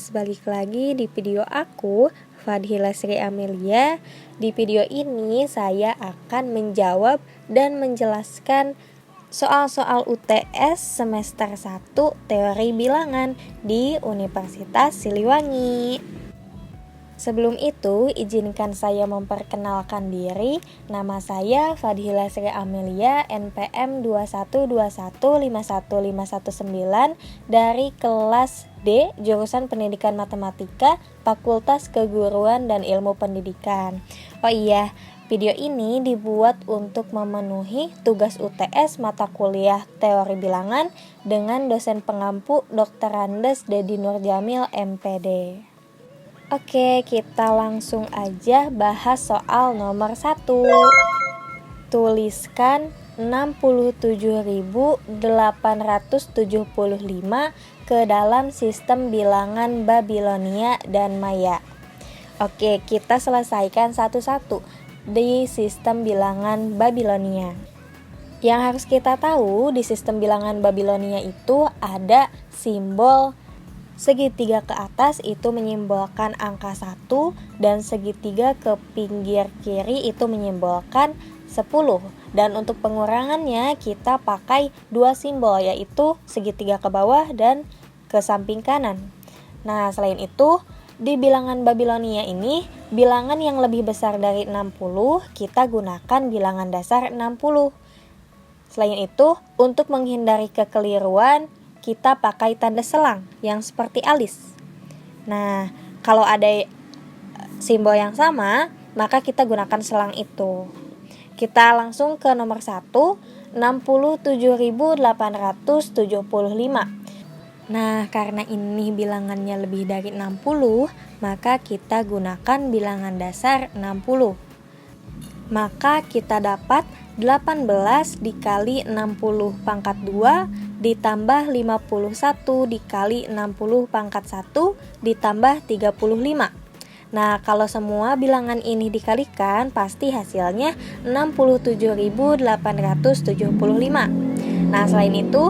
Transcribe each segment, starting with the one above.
guys, balik lagi di video aku, Fadhila Sri Amelia. Di video ini saya akan menjawab dan menjelaskan soal-soal UTS semester 1 teori bilangan di Universitas Siliwangi. Sebelum itu, izinkan saya memperkenalkan diri. Nama saya Fadhila Sri Amelia, NPM 212151519 dari kelas D, jurusan Pendidikan Matematika, Fakultas Keguruan dan Ilmu Pendidikan. Oh iya, video ini dibuat untuk memenuhi tugas UTS mata kuliah teori bilangan dengan dosen pengampu Dr. Andes Dedi Nurjamil, MPD. Oke, kita langsung aja bahas soal nomor 1. Tuliskan 67.875 ke dalam sistem bilangan Babilonia dan Maya. Oke, kita selesaikan satu-satu di sistem bilangan Babilonia. Yang harus kita tahu di sistem bilangan Babilonia itu ada simbol segitiga ke atas itu menyimbolkan angka 1 dan segitiga ke pinggir kiri itu menyimbolkan 10. Dan untuk pengurangannya kita pakai dua simbol, yaitu segitiga ke bawah dan ke samping kanan. Nah, selain itu di bilangan Babilonia ini, bilangan yang lebih besar dari 60 kita gunakan bilangan dasar 60. Selain itu, untuk menghindari kekeliruan kita pakai tanda selang yang seperti alis. Nah, kalau ada simbol yang sama, maka kita gunakan selang itu. Kita langsung ke nomor 1, 67.875. Nah, karena ini bilangannya lebih dari 60, maka kita gunakan bilangan dasar 60. Maka kita dapat 18 dikali 60 pangkat 2 ditambah 51 dikali 60 pangkat 1 ditambah 35. Nah, kalau semua bilangan ini dikalikan, pasti hasilnya 67.875. Nah, selain itu,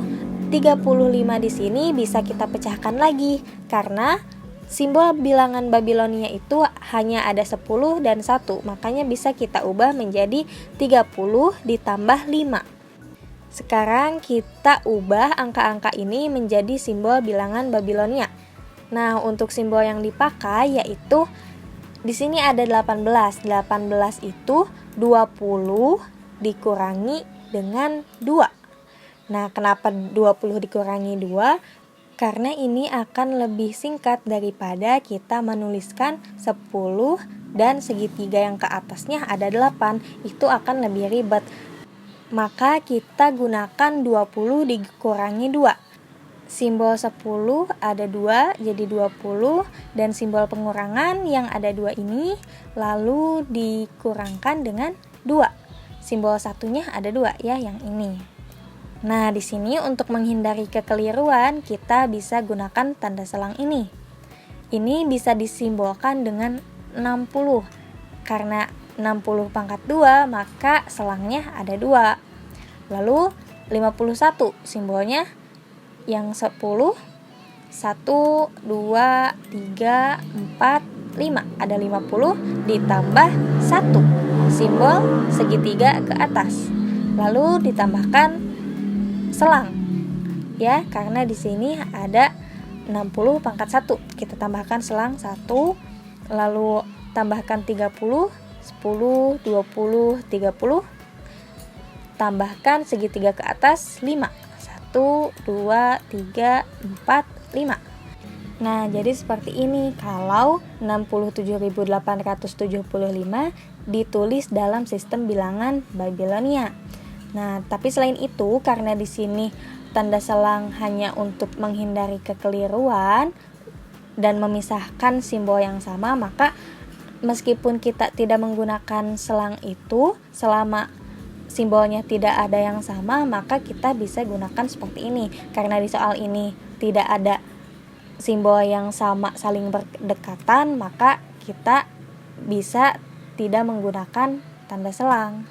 35 di sini bisa kita pecahkan lagi, karena simbol bilangan Babilonia itu hanya ada 10 dan 1, makanya bisa kita ubah menjadi 30 ditambah 5. Sekarang kita ubah angka-angka ini menjadi simbol bilangan Babilonia. Nah, untuk simbol yang dipakai yaitu di sini ada 18. 18 itu 20 dikurangi dengan 2. Nah, kenapa 20 dikurangi 2? Karena ini akan lebih singkat daripada kita menuliskan 10 dan segitiga yang ke atasnya ada 8. Itu akan lebih ribet. Maka kita gunakan 20 dikurangi 2. Simbol 10 ada 2, jadi 20. Dan simbol pengurangan yang ada 2 ini lalu dikurangkan dengan 2. Simbol satunya ada 2 ya, yang ini. Nah, di sini untuk menghindari kekeliruan, kita bisa gunakan tanda selang ini. Ini bisa disimbolkan dengan 60. Karena 60 pangkat 2, maka selangnya ada 2. Lalu 51, simbolnya yang 10, 1, 2, 3, 4, 5. Ada 50 ditambah 1, simbol segitiga ke atas. Lalu ditambahkan selang. Ya, karena di sini ada 60 pangkat 1. Kita tambahkan selang 1, lalu tambahkan 30, 10, 20, 30. Tambahkan segitiga ke atas 5. 1, 2, 3, 4, 5. Nah, jadi seperti ini kalau 67.875 ditulis dalam sistem bilangan Babilonia. Nah, tapi selain itu, karena di sini tanda selang hanya untuk menghindari kekeliruan dan memisahkan simbol yang sama, maka meskipun kita tidak menggunakan selang itu, selama simbolnya tidak ada yang sama, maka kita bisa gunakan seperti ini. Karena di soal ini tidak ada simbol yang sama saling berdekatan, maka kita bisa tidak menggunakan tanda selang.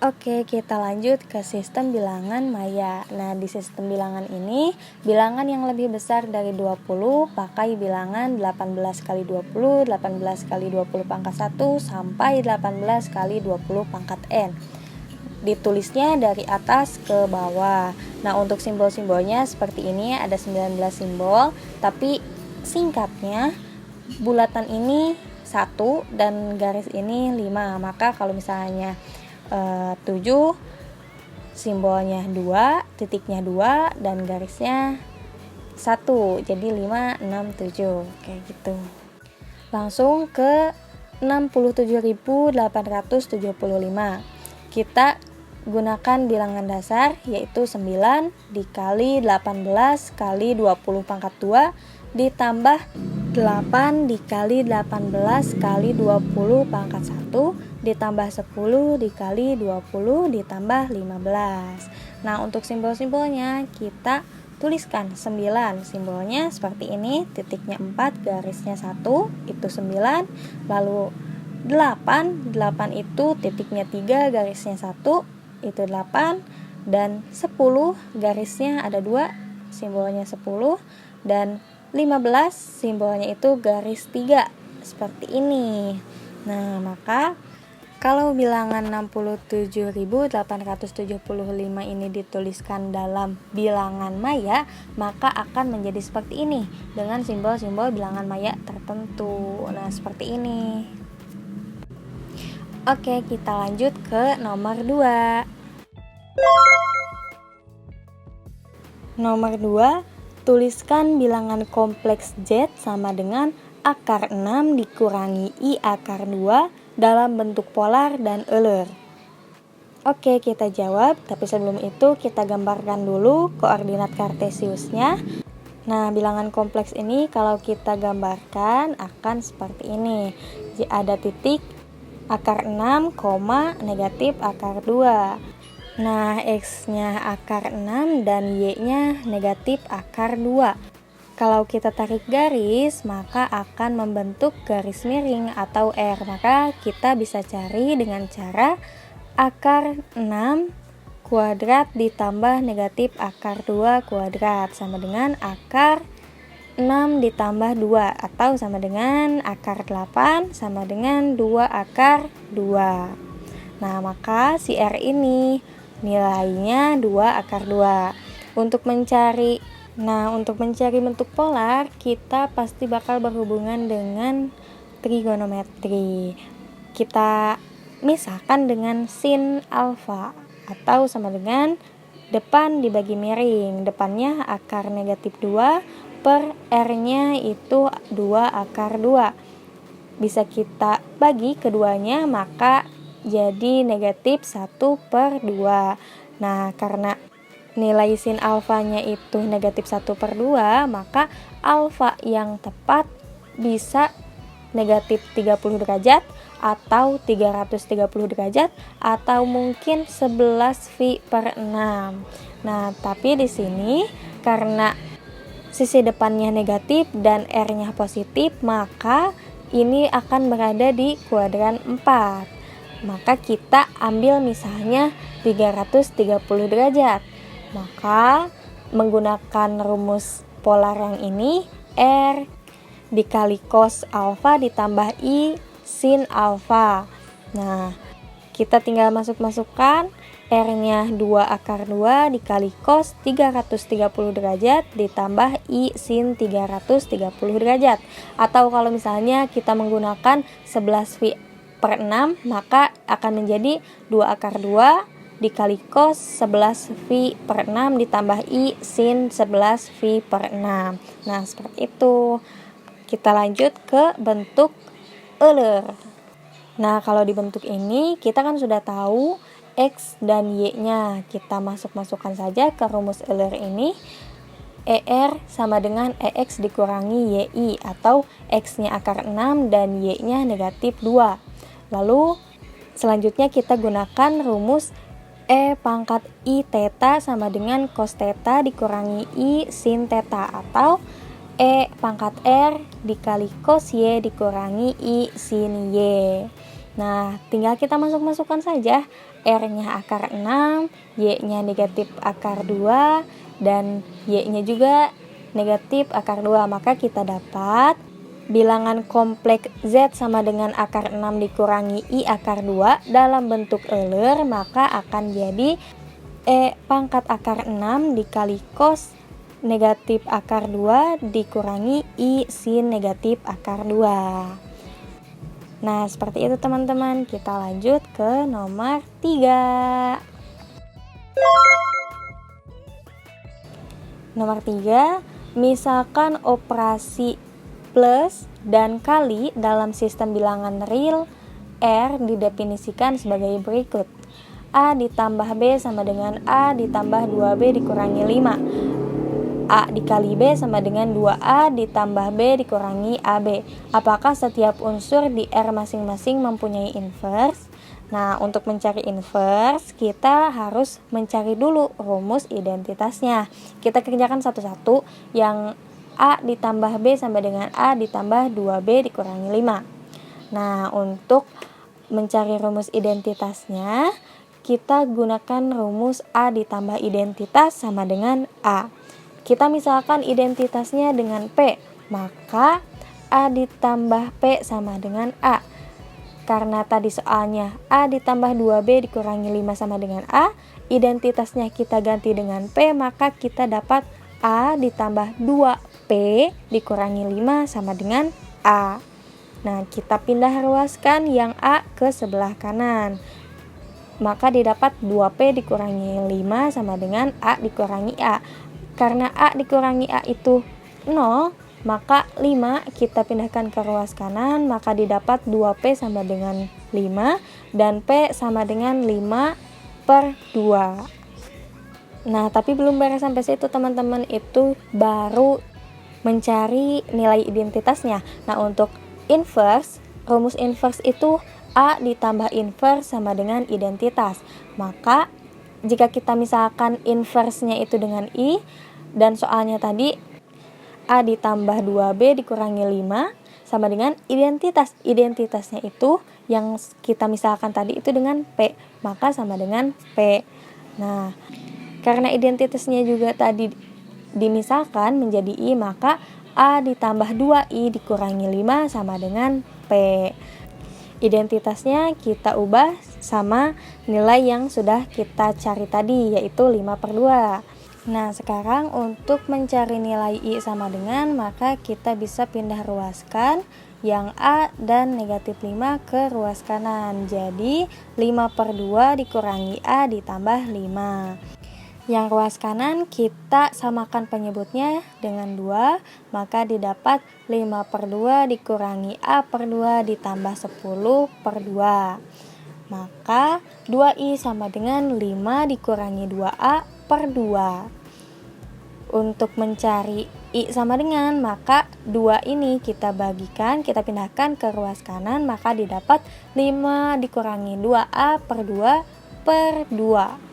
Oke, kita lanjut ke sistem bilangan maya. Nah, di sistem bilangan ini, bilangan yang lebih besar dari 20 pakai bilangan 18 kali 20, 18 kali 20 pangkat 1, sampai 18 kali 20 pangkat n. Ditulisnya dari atas ke bawah. Nah, untuk simbol-simbolnya seperti ini, ada 19 simbol, tapi singkatnya bulatan ini 1 dan garis ini 5. Maka kalau misalnya 7 simbolnya 2, titiknya 2 dan garisnya 1. Jadi 5, 6, 7 kayak gitu. Langsung ke 67.875. Kita gunakan bilangan dasar yaitu 9 dikali 18 kali 20 pangkat 2 ditambah 8 dikali 18 kali 20 pangkat 1 ditambah 10 dikali 20 ditambah 15. Nah, untuk simbol-simbolnya kita tuliskan 9. Simbolnya seperti ini, titiknya 4, garisnya 1, itu 9. Lalu 8 itu titiknya 3, garisnya 1, itu 8. Dan 10, garisnya ada 2, simbolnya 10. Dan 15, simbolnya itu garis 3, seperti ini. Nah, maka kalau bilangan 67.875 ini dituliskan dalam bilangan maya, maka akan menjadi seperti ini dengan simbol-simbol bilangan maya tertentu. Nah, seperti ini. Oke, kita lanjut ke nomor 2. Nomor 2, tuliskan bilangan kompleks Z sama dengan akar 6 dikurangi I akar 2 dalam bentuk polar dan Euler. Oke, kita jawab, tapi sebelum itu kita gambarkan dulu koordinat kartesiusnya. Nah, bilangan kompleks ini kalau kita gambarkan akan seperti ini. Ada titik akar 6, negatif akar 2. Nah, X-nya akar 6 dan Y-nya negatif akar 2. Kalau kita tarik garis, maka akan membentuk garis miring atau R. Maka kita bisa cari dengan cara akar 6 kuadrat ditambah negatif akar 2 kuadrat sama dengan akar 6 ditambah 2 atau sama dengan akar 8 sama dengan 2 akar 2. Nah, maka si R ini nilainya 2 akar 2. Untuk mencari bentuk polar, kita pasti bakal berhubungan dengan trigonometri. Kita misalkan dengan sin alfa atau sama dengan depan dibagi miring. Depannya akar negatif 2 per R-nya itu 2 akar 2. Bisa kita bagi keduanya, maka jadi negatif 1 per 2. Nah, karena nilai sin alfanya itu negatif 1 per 2, maka alfa yang tepat bisa negatif 30 derajat atau 330 derajat atau mungkin 11 pi per 6. Nah, tapi di sini karena sisi depannya negatif dan R-nya positif, maka ini akan berada di kuadran 4. Maka kita ambil misalnya 330 derajat. Maka menggunakan rumus polar yang ini, R dikali cos alfa ditambah I sin alfa. Nah, kita tinggal masukkan R-nya 2 akar 2 dikali cos 330 derajat ditambah I sin 330 derajat. Atau kalau misalnya kita menggunakan 11 pi per 6, maka akan menjadi 2 akar 2 dikali cos 11 pi per 6 ditambah I sin 11 pi per 6. Nah, seperti itu. Kita lanjut ke bentuk Euler. Nah, kalau di bentuk ini kita kan sudah tahu X dan Y-nya. Kita masukkan saja ke rumus Euler ini. ER sama dengan EX dikurangi YI atau X-nya akar 6 dan Y-nya negatif 2. Lalu selanjutnya kita gunakan rumus E pangkat I theta sama dengan cos theta dikurangi I sin theta atau E pangkat R dikali cos Y dikurangi I sin Y. Nah, tinggal kita masuk-masukkan saja. R-nya akar 6, Y-nya negatif akar 2, dan Y-nya juga negatif akar 2. Maka kita dapat bilangan kompleks Z sama dengan akar 6 dikurangi I akar 2 dalam bentuk Euler, maka akan jadi E pangkat akar 6 dikali cos negatif akar 2 dikurangi I sin negatif akar 2. Nah, seperti itu teman-teman. Kita lanjut ke nomor 3. Nomor 3, misalkan operasi plus dan kali dalam sistem bilangan real R didefinisikan sebagai berikut. A ditambah B sama dengan A ditambah 2B dikurangi 5. A dikali B sama dengan 2A ditambah B dikurangi AB. Apakah setiap unsur di R masing-masing mempunyai inverse? Nah, untuk mencari inverse, kita harus mencari dulu rumus identitasnya. Kita kerjakan satu-satu. Yang A ditambah B sama dengan A ditambah 2B dikurangi 5. Nah, untuk mencari rumus identitasnya, kita gunakan rumus A ditambah identitas sama dengan A. Kita misalkan identitasnya dengan P, maka A ditambah P sama dengan A. Karena tadi soalnya A ditambah 2B dikurangi 5 sama dengan A, identitasnya kita ganti dengan P, maka kita dapat A ditambah 2P dikurangi 5 sama dengan A. Nah, kita pindah ruaskan yang A ke sebelah kanan. Maka didapat 2P dikurangi 5 sama dengan A dikurangi A. Karena A dikurangi A itu 0, maka 5 kita pindahkan ke ruas kanan, maka didapat 2P sama dengan 5 dan P sama dengan 5/2. Nah, tapi belum beres sampai situ teman-teman, itu baru mencari nilai identitasnya. Nah, untuk inverse, rumus inverse itu A ditambah inverse sama dengan identitas. Maka jika kita misalkan inverse-nya itu dengan I, dan soalnya tadi A ditambah 2B dikurangi 5 sama dengan identitas. Identitasnya itu yang kita misalkan tadi itu dengan P, maka sama dengan P. Nah, karena identitasnya juga tadi dimisalkan menjadi I, maka A ditambah 2I dikurangi 5 sama dengan P. Identitasnya kita ubah sama nilai yang sudah kita cari tadi, yaitu 5/2. Nah, sekarang untuk mencari nilai I sama dengan, maka kita bisa pindah ruaskan yang A dan negatif 5 ke ruas kanan. Jadi 5/2 dikurangi A ditambah 5. Yang ruas kanan kita samakan penyebutnya dengan 2, maka didapat 5/2 dikurangi A/2 ditambah 10/2. Maka 2I sama dengan 5 dikurangi 2A/2. Untuk mencari I sama dengan, maka 2 ini kita bagikan, kita pindahkan ke ruas kanan, maka didapat 5 dikurangi 2A/2/2.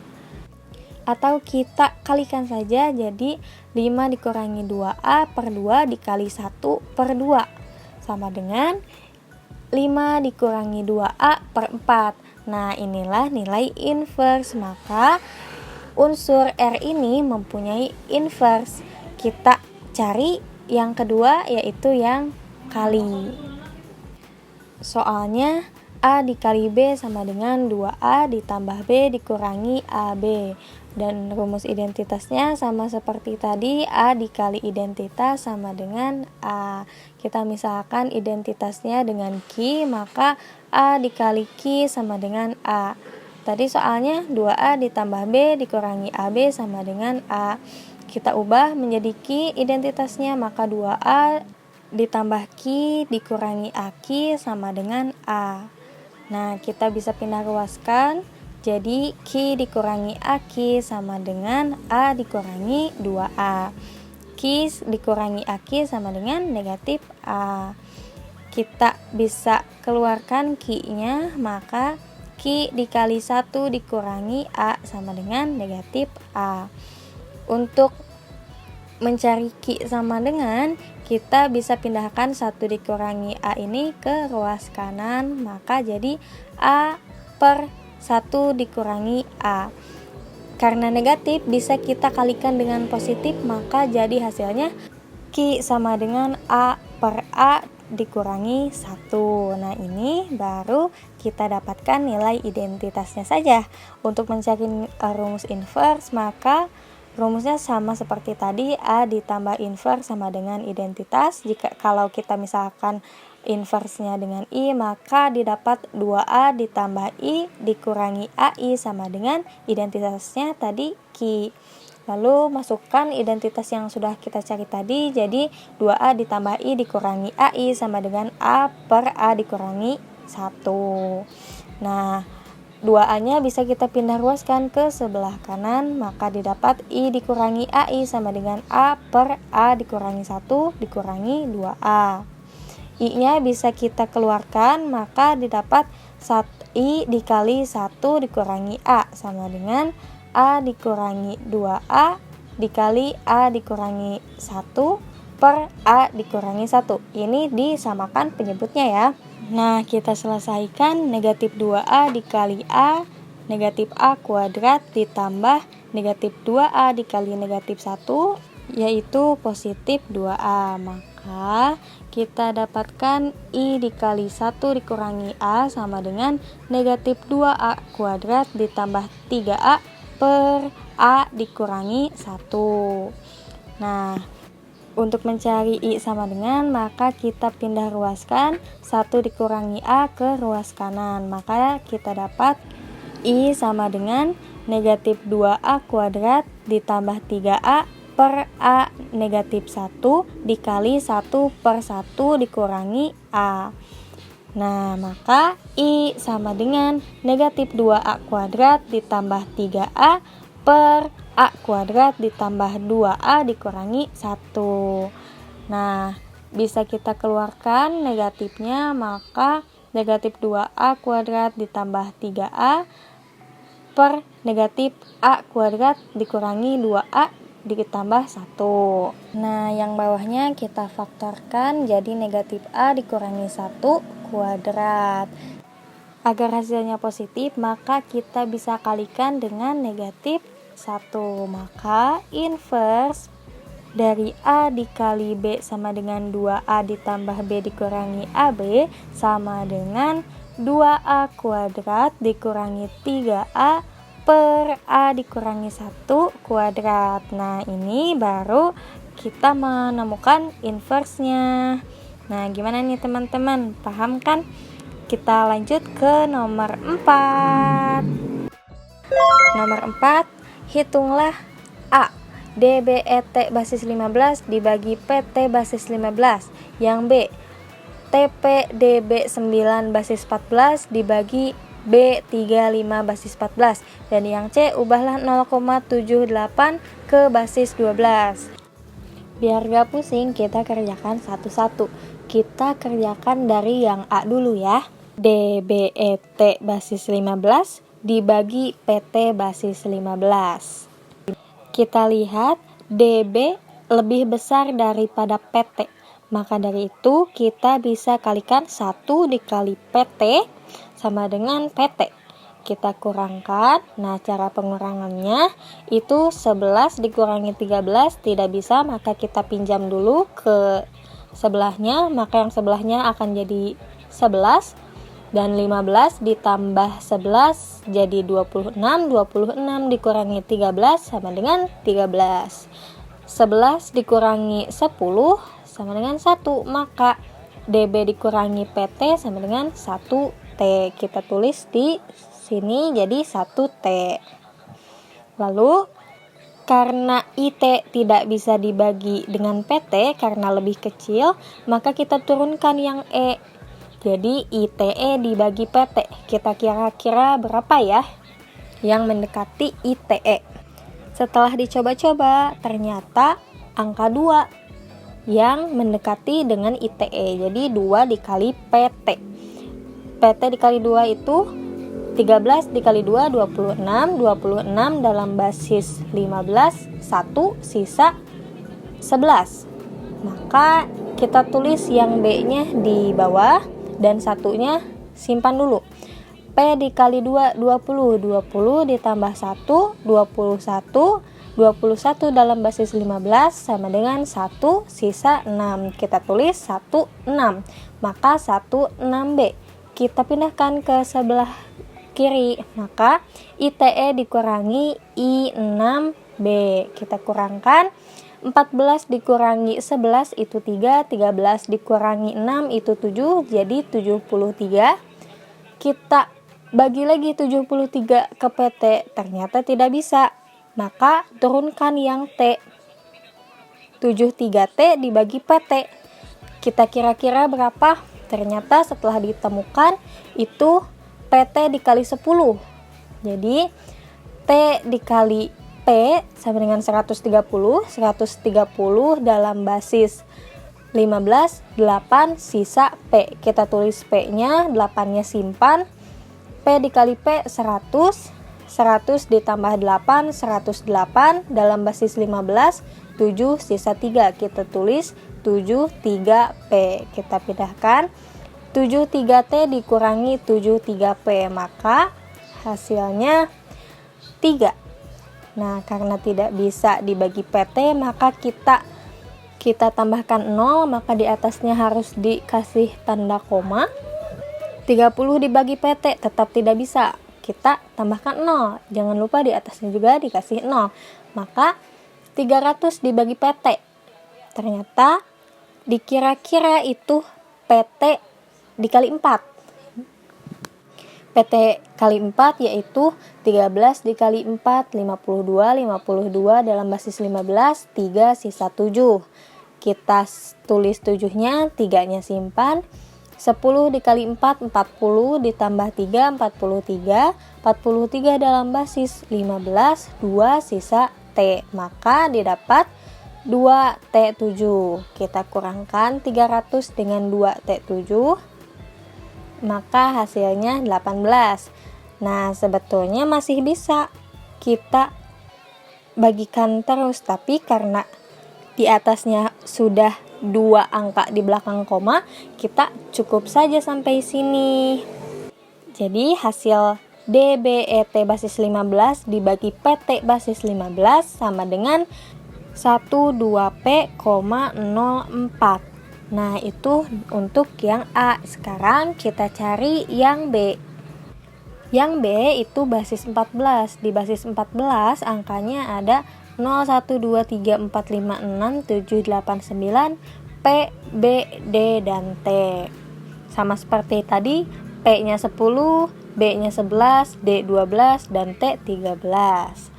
Atau kita kalikan saja, jadi 5 dikurangi 2A/2 dikali 1/2 sama dengan 5 dikurangi 2A/4. Nah, inilah nilai inverse. Maka unsur R ini mempunyai inverse. Kita cari yang kedua, yaitu yang kali. Soalnya A dikali B sama dengan 2A ditambah B dikurangi AB. Dan rumus identitasnya sama seperti tadi, A dikali identitas sama dengan A. Kita misalkan identitasnya dengan Q, maka A dikali Q sama dengan A. Tadi soalnya 2A ditambah B dikurangi AB sama dengan A. Kita ubah menjadi Q identitasnya, maka 2A ditambah Q dikurangi AK sama dengan A. Nah, kita bisa pindah ruaskan. Jadi Q dikurangi AK sama dengan A dikurangi 2A. Q dikurangi AK sama dengan negatif A. Kita bisa keluarkan Q-nya, maka Q dikali 1 dikurangi A sama dengan negatif A. Untuk mencari Q sama dengan, kita bisa pindahkan 1 dikurangi A ini ke ruas kanan, maka jadi A per 1 dikurangi A. Karena negatif bisa kita kalikan dengan positif, maka jadi hasilnya Q sama dengan A per A dikurangi 1. Nah, ini baru kita dapatkan nilai identitasnya saja. Untuk mencari rumus inverse, maka rumusnya sama seperti tadi, A ditambah inverse sama dengan identitas. Kalau kita misalkan inverse-nya dengan I, maka didapat 2A ditambah I dikurangi AI sama dengan identitasnya tadi Q. Lalu masukkan identitas yang sudah kita cari tadi, jadi 2A ditambah I dikurangi AI sama dengan A per A dikurangi 1. Nah, 2A-nya bisa kita pindah ruaskan ke sebelah kanan, maka didapat I dikurangi AI sama dengan A per A dikurangi 1 dikurangi 2A. I-nya bisa kita keluarkan, maka didapat I dikali 1 dikurangi A sama dengan A dikurangi 2A dikali A dikurangi 1 per A dikurangi 1. Ini disamakan penyebutnya ya. Nah, kita selesaikan. Negatif 2A dikali A, negatif A kuadrat ditambah negatif 2A dikali negatif 1, yaitu positif 2A. Maka kita dapatkan I dikali 1 dikurangi A sama dengan negatif 2A kuadrat ditambah 3A per A dikurangi 1. Nah, untuk mencari I sama dengan, maka kita pindah ruaskan 1 dikurangi A ke ruas kanan. Maka kita dapat I sama dengan negatif 2A kuadrat ditambah 3A per A negatif 1 dikali 1 per 1 dikurangi A. Nah, maka I sama dengan negatif 2A kuadrat ditambah 3A per A kuadrat ditambah 2A dikurangi 1. Nah, bisa kita keluarkan negatifnya, maka negatif 2A kuadrat ditambah 3A per negatif A kuadrat dikurangi 2A ditambah 1. Nah, yang bawahnya kita faktorkan jadi negatif A dikurangi 1 kuadrat. Agar hasilnya positif, maka kita bisa kalikan dengan negatif 1. Maka inverse dari A dikali B sama dengan 2A ditambah B dikurangi AB sama dengan 2A kuadrat dikurangi 3A per A dikurangi 1 kuadrat. Nah, ini baru kita menemukan inverse-nya. Nah, gimana nih teman-teman? Paham kan? Kita lanjut ke nomor 4. Nomor 4, hitunglah A. DBET basis 15 dibagi PT basis 15. Yang B. TPDB 9 basis 14 dibagi B35 basis 14. Dan yang C, ubahlah 0,78 ke basis 12. Biar gak pusing, kita kerjakan satu-satu. Kita kerjakan dari yang A dulu ya. DBET basis 15 dibagi PT basis 15. Kita lihat DB lebih besar daripada PT. Maka dari itu kita bisa kalikan 1 dikali PT sama dengan PT. Kita kurangkan. Nah, cara pengurangannya itu 11 dikurangi 13 tidak bisa, maka kita pinjam dulu ke sebelahnya, maka yang sebelahnya akan jadi 11 dan 15 ditambah 11 jadi 26. 26 dikurangi 13 sama dengan 13. 11 dikurangi 10 sama dengan 1, maka DB dikurangi PT sama dengan 1T. Kita tulis di sini jadi 1T. Lalu karena IT tidak bisa dibagi dengan PT karena lebih kecil, maka kita turunkan yang E. Jadi ITE dibagi PT. Kita kira-kira berapa ya yang mendekati ITE? Setelah dicoba-coba, ternyata angka 2 yang mendekati dengan ITE. Jadi 2 dikali PT. PT dikali 2 itu 13 dikali 2, 26. 26 dalam basis 15, 1 sisa 11. Maka Kita tulis yang B-nya di bawah dan satunya simpan dulu. P dikali 2, 20. 20 ditambah 1, 21. 21 dalam basis 15 sama dengan 1 sisa 6. Kita tulis 1, 6. Maka 1, 6B. Kita pindahkan ke sebelah kiri. Maka ITE dikurangi I6B. Kita kurangkan. 14 dikurangi 11 itu 3. 13 dikurangi 6 itu 7. Jadi 73. Kita bagi lagi 73 ke PT. Ternyata tidak bisa. Maka turunkan yang T. 73T dibagi PT. Kita kira-kira berapa? Ternyata setelah ditemukan itu PT dikali 10. Jadi T dikali P sama dengan 130. 130 dalam basis 15, 8 sisa P. Kita tulis P-nya, 8-nya simpan. P dikali P 100. 100 ditambah 8, 108 dalam basis 15, 7 sisa 3. Kita tulis 73P. Kita pindahkan. 73T dikurangi 73P, maka hasilnya 3. Nah, karena tidak bisa dibagi PT, maka kita tambahkan 0, maka di atasnya harus dikasih tanda koma. 30 dibagi PT tetap tidak bisa. Kita tambahkan 0. Jangan lupa di atasnya juga dikasih 0. Maka 300 dibagi PT. Ternyata dikira-kira itu PT dikali 4. PT kali 4 yaitu 13 dikali 4, 52. 52 dalam basis 15, 3 sisa 7. Kita tulis 7-nya, 3-nya simpan. 10 dikali 4, 40 ditambah 3, 43. 43 dalam basis 15, 2 sisa T. Maka didapat 2T7. Kita kurangkan 300 dengan 2T7. Maka hasilnya 18. Nah, sebetulnya masih bisa kita bagikan terus, tapi karena di atasnya sudah 2 angka di belakang koma, kita cukup saja sampai sini. Jadi hasil DBET basis 15 dibagi PT basis 15 sama dengan 12P,04. Nah, itu untuk yang A. Sekarang kita cari yang B. Yang B itu basis 14. Di basis 14 angkanya ada 0, 1, 2, 3, 4, 5, 6, 7, 8, 9, P, B, D, dan T. Sama seperti tadi, P-nya 10, B-nya 11, D 12, dan T 13.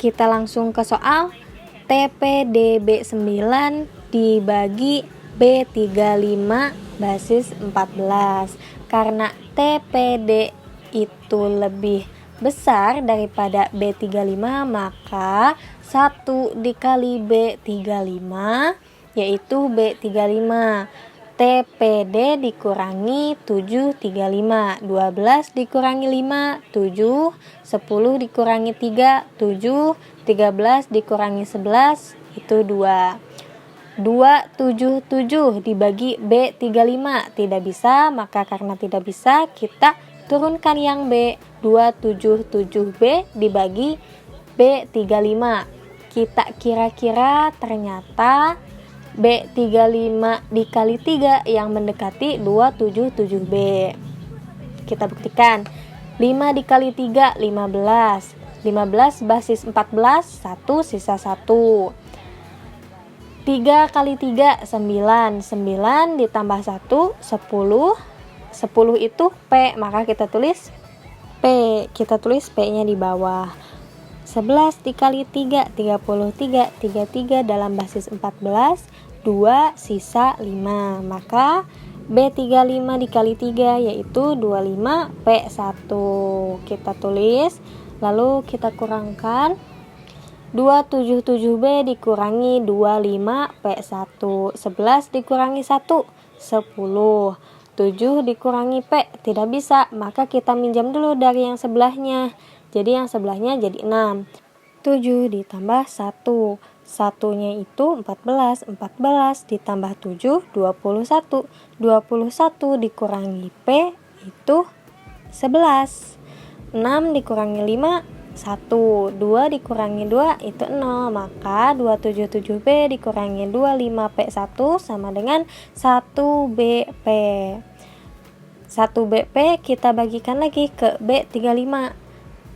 Kita langsung ke soal. TPDB 9 dibagi B35 basis 14. Karena TPD itu lebih besar daripada B35, maka 1 dikali B35 yaitu B35. TPD dikurangi 735. 12 dikurangi 5, 7. 10 dikurangi 3, 7. 13 dikurangi 11, itu 2. 277 dibagi B35 tidak bisa, maka karena tidak bisa kita turunkan yang B. 277B dibagi B35. Kita kira-kira ternyata B35 dikali 3 yang mendekati 277B. Kita buktikan. 5 dikali 3, 15. 15 basis 14, 1 sisa 1. 3 kali 3, 9. 9 ditambah 1, 10. 10 itu P, maka kita tulis P. Kita tulis P-nya di bawah. 11 dikali 3, 33. 33 dalam basis 14, 2 sisa 5. Maka B35 dikali 3 yaitu 25, P1. Kita tulis, lalu kita kurangkan. 277B dikurangi 25, P1. 11 dikurangi 1, 10. 7 dikurangi P, tidak bisa, maka kita minjam dulu dari yang sebelahnya. Jadi yang sebelahnya jadi 6. 7 ditambah 1. Satunya itu 14 ditambah 7, 21 dikurangi P itu 11. 6 dikurangi 5, 1. 2 dikurangi 2 itu 0. Maka 277B dikurangi 25P1 sama dengan 1BP. 1BP kita bagikan lagi ke B35.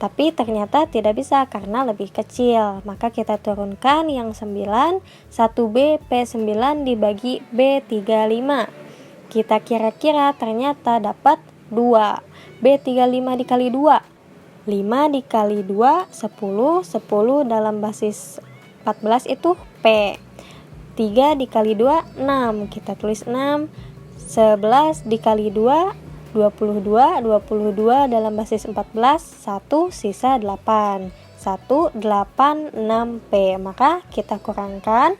Tapi ternyata tidak bisa karena lebih kecil. Maka kita turunkan yang 9, 1B P9 dibagi B35. Kita kira-kira ternyata dapat 2. B35 dikali 2. 5 dikali 2, 10. 10 dalam basis 14 itu P. 3 dikali 2, 6. Kita tulis 6. 11 dikali 2, 22 dalam basis 14, 1 sisa 8. 186P. Maka kita kurangkan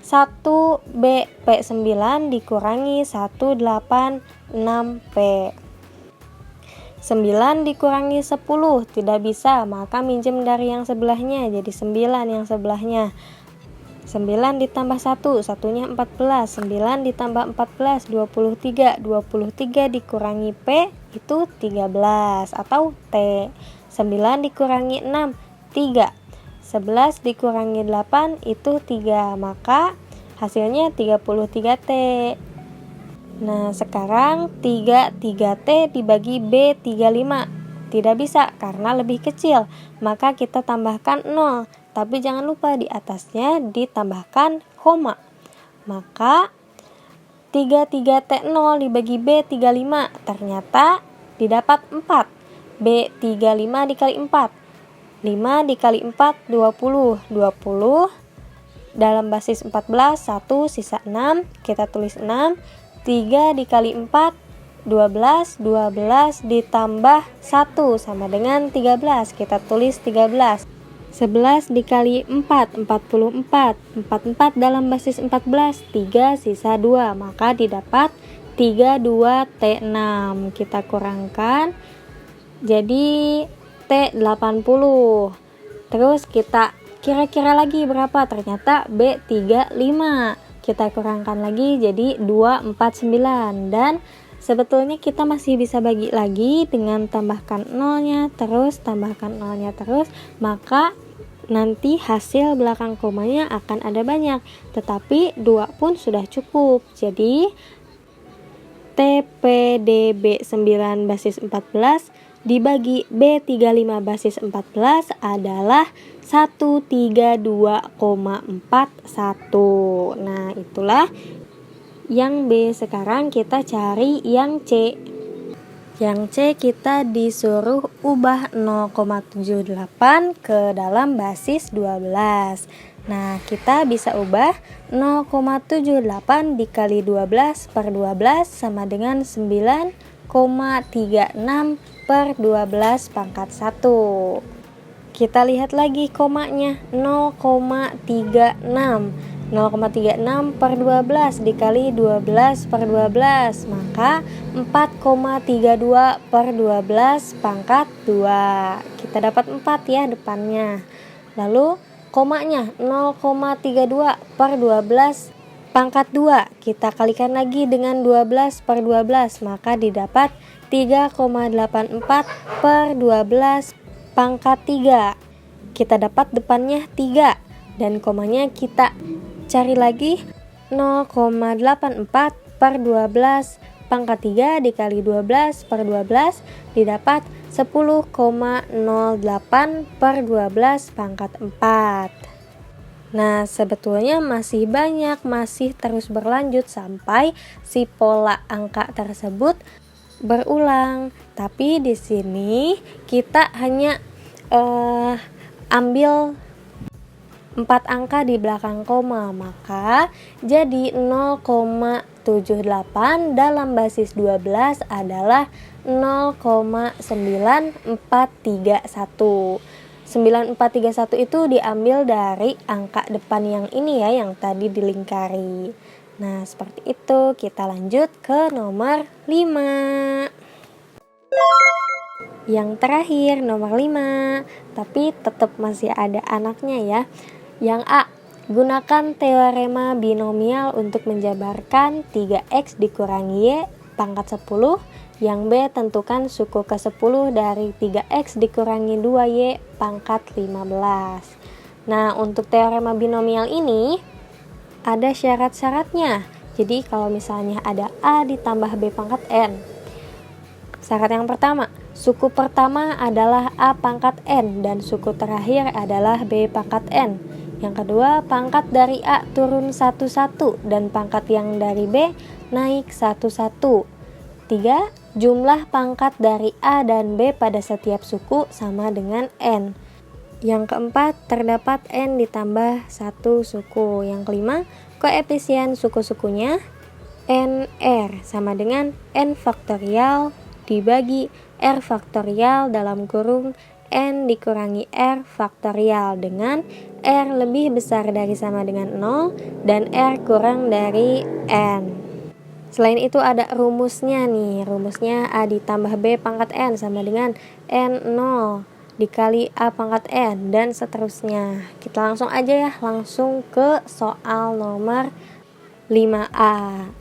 1BP9 dikurangi 186P. 9 dikurangi 10 tidak bisa, maka minjem dari yang sebelahnya, jadi 9 yang sebelahnya. 9 ditambah 1, satunya 14. 9 ditambah 14, 23. 23 dikurangi P itu 13 atau T. 9 dikurangi 6, 3. 11 dikurangi 8 itu 3. Maka hasilnya 33T. Nah, sekarang 33T dibagi B35. Tidak bisa karena lebih kecil. Maka kita tambahkan 0. Tapi jangan lupa di atasnya ditambahkan koma. Maka 33T0 dibagi B35 ternyata didapat 4. B35 dikali 4. 5 dikali 4, 20. 20 dalam basis 14, 1 sisa 6. Kita tulis 6. 3 dikali 4, 12. 12 ditambah 1 sama dengan 13. Kita tulis 13. 11 dikali 4, 44. 44 dalam basis 14, 3 sisa 2. Maka didapat 32T6. Kita kurangkan jadi T80. Terus kita kira-kira lagi berapa? Ternyata B35. Kita kurangkan lagi jadi 249. Dan sebetulnya kita masih bisa bagi lagi dengan tambahkan nolnya terus, tambahkan nolnya terus. Maka nanti hasil belakang komanya akan ada banyak. Tetapi 2 pun sudah cukup. Jadi TPDB9 basis 14 dibagi B35 basis 14 adalah 132,41. Nah, itulah yang B. Sekarang kita cari yang C. Yang C kita disuruh ubah 0,78 ke dalam basis 12. Nah, kita bisa ubah 0,78 dikali 12 per 12 sama dengan 9,36 per 12 pangkat 1. Kita lihat lagi komanya, 0,36. 0,36 per 12 dikali 12 per 12, maka 4,32 per 12 pangkat 2. Kita dapat 4 ya depannya. Lalu komanya 0,32 per 12 pangkat 2. Kita kalikan lagi dengan 12 per 12, maka didapat 3,84 per 12 pangkat 3. Kita dapat depannya 3 dan komanya kita cari lagi 0,84 per 12 pangkat 3 dikali 12 per 12 didapat 10,08 per 12 pangkat 4. Nah, sebetulnya masih banyak, masih terus berlanjut sampai si pola angka tersebut berulang. Tapi di sini kita hanya ambil 4 angka di belakang koma, maka jadi 0,78 dalam basis 12 adalah 0,9431. 9431 itu diambil dari angka depan yang ini ya, yang tadi dilingkari. Nah, seperti itu. Kita lanjut ke nomor 5. Yang terakhir nomor 5, tapi tetap masih ada anaknya ya. Yang A, Gunakan teorema binomial untuk menjabarkan 3x dikurangi y pangkat 10. Yang B, tentukan suku ke-10 dari 3x dikurangi 2y pangkat 15. Nah, untuk teorema binomial ini ada syarat-syaratnya. Jadi kalau misalnya ada A ditambah B pangkat N. Syarat yang pertama, suku pertama adalah A pangkat N dan suku terakhir adalah B pangkat N. Yang kedua, pangkat dari A turun 1-1 dan pangkat yang dari B naik 1-1. 3. Jumlah pangkat dari A dan B pada setiap suku sama dengan N. Yang keempat, terdapat N ditambah 1 suku. Yang kelima, koefisien suku-sukunya NR sama dengan N faktorial dibagi R faktorial dalam kurung N dikurangi R faktorial dengan R lebih besar dari sama dengan 0 dan R kurang dari N. Selain itu ada rumusnya nih. Rumusnya A ditambah B pangkat N sama dengan N0 dikali A pangkat N dan seterusnya. Kita langsung aja ya, langsung ke soal nomor 5A.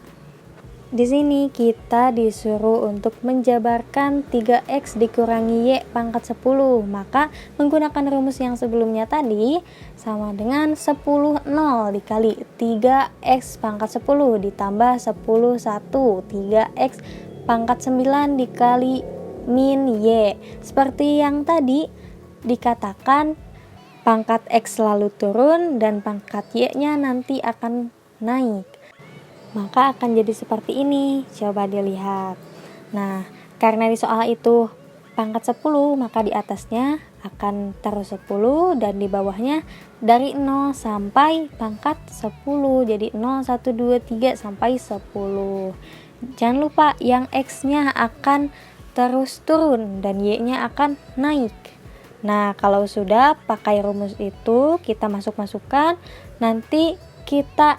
Di sini kita disuruh untuk menjabarkan 3x dikurangi y pangkat 10. Maka menggunakan rumus yang sebelumnya tadi sama dengan 10 0 dikali 3x pangkat 10 ditambah 10 1. 3x pangkat 9 dikali min y. Seperti yang tadi dikatakan, pangkat x selalu turun dan pangkat y-nya nanti akan naik. Maka akan jadi seperti ini. Coba dilihat. Nah, karena di soal itu pangkat 10, maka di atasnya akan terus 10 dan di bawahnya dari 0 sampai pangkat 10. Jadi 0, 1, 2, 3 sampai 10. Jangan lupa yang x-nya akan terus turun dan y-nya akan naik. Nah, kalau sudah pakai rumus itu kita masukkan, nanti kita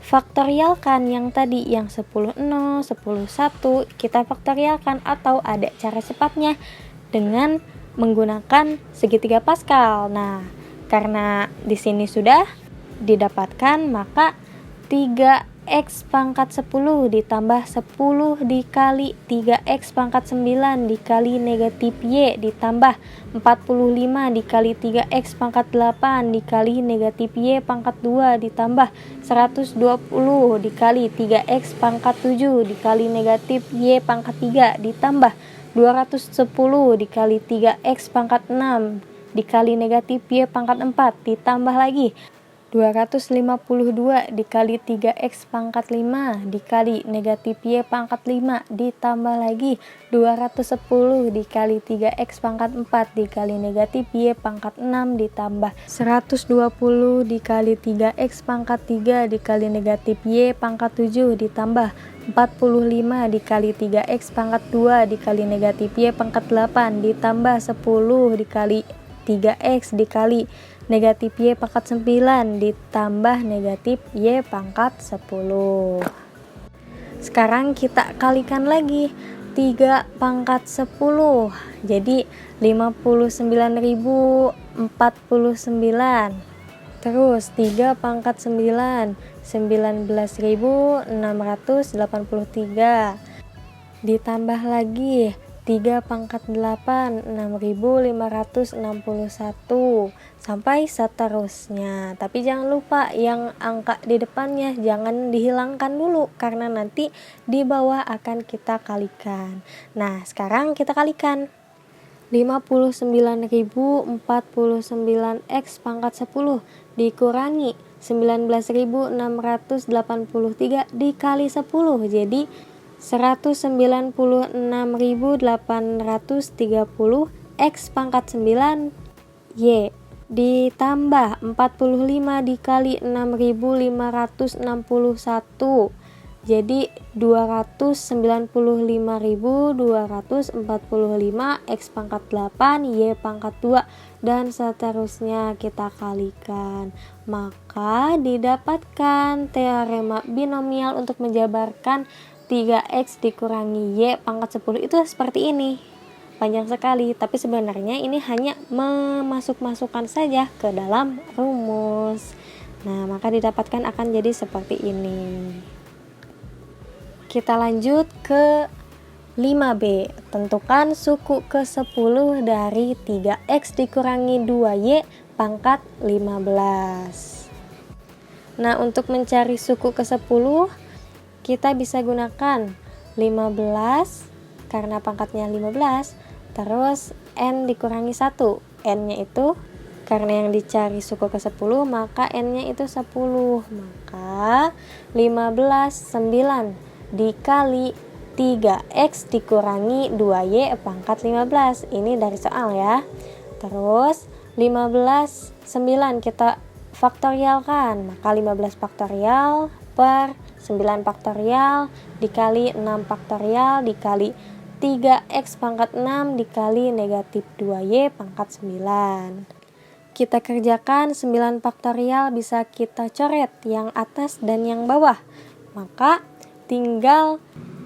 faktorialkan yang tadi, yang 10 0, 10 1 kita faktorialkan, atau ada cara cepatnya dengan menggunakan segitiga Pascal. Nah, karena di sini sudah didapatkan, maka 3x pangkat 10 ditambah 10 dikali 3x pangkat 9 dikali negatif y ditambah 45 dikali 3x pangkat 8 dikali negatif y pangkat 2 ditambah 120 dikali 3x pangkat 7 dikali negatif y pangkat 3 ditambah 210 dikali 3x pangkat 6 dikali negatif y pangkat 4 ditambah lagi 252 dikali 3x pangkat 5 dikali negatif y pangkat 5 ditambah lagi 210 dikali 3x pangkat 4 dikali negatif y pangkat 6 ditambah 120 dikali 3x pangkat 3 dikali negatif y pangkat 7 ditambah 45 dikali 3x pangkat 2 dikali negatif y pangkat 8 ditambah 10 dikali 3x dikali negatif y pangkat 9 ditambah negatif y pangkat 10. Sekarang kita kalikan lagi 3 pangkat 10. Jadi 59.049. Terus 3 pangkat 9, 19.683. Ditambah lagi 3 pangkat 8, 6.561 sampai seterusnya. Tapi jangan lupa yang angka di depannya jangan dihilangkan dulu, karena nanti di bawah akan kita kalikan. Nah, sekarang kita kalikan 59.049x pangkat 10 dikurangi 19.683 dikali 10. Jadi 196.830 x pangkat 9 y ditambah 45 dikali 6.561 jadi 295.245 x pangkat 8 y pangkat 2 dan seterusnya kita kalikan. Maka didapatkan teorema binomial untuk menjabarkan 3x dikurangi y pangkat 10 itu seperti ini. Panjang sekali, tapi sebenarnya ini hanya memasuk-masukkan saja ke dalam rumus. Nah, maka didapatkan akan jadi seperti ini. Kita lanjut ke 5B. Tentukan suku ke-10 dari 3X dikurangi 2Y pangkat 15. Nah, untuk mencari suku ke-10, kita bisa gunakan 15 karena pangkatnya 15, terus N dikurangi 1. N-nya itu karena yang dicari suku ke-10, maka N-nya itu 10. Maka 15 9 dikali 3X dikurangi 2Y pangkat 15. Ini dari soal ya. Terus 15 9 kita faktorialkan, maka 15 faktorial per 9 faktorial dikali 6 faktorial dikali 3X pangkat 6 dikali negatif 2Y pangkat 9. Kita kerjakan 9 faktorial bisa kita coret yang atas dan yang bawah. Maka tinggal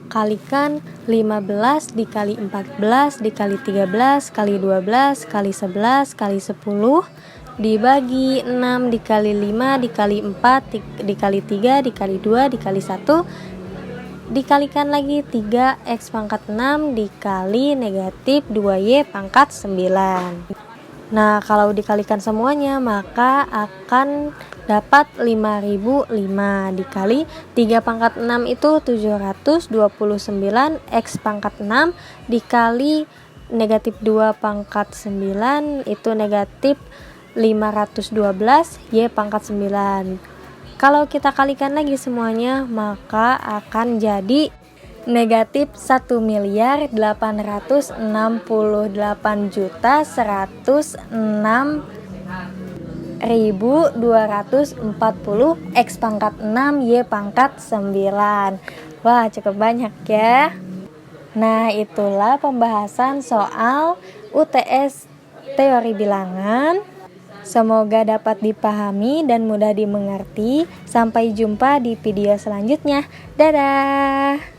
kalikan 15 dikali 14 dikali 13 kali 12 kali 11 kali 10 dibagi 6 dikali 5 dikali 4 dikali 3 dikali 2 dikali 1 dikalikan lagi 3X pangkat 6 dikali negatif 2Y pangkat 9. Nah, kalau dikalikan semuanya maka akan dapat 5005 dikali 3 pangkat 6 itu 729, X pangkat 6 dikali negatif 2 pangkat 9 itu negatif 512, Y pangkat 9. Kalau kita kalikan lagi semuanya maka akan jadi negatif 1.868.106.240 X pangkat 6 Y pangkat 9. Wah, cukup banyak ya. Nah, itulah pembahasan soal UTS teori bilangan. Semoga dapat dipahami dan mudah dimengerti. Sampai jumpa di video selanjutnya. Dadah.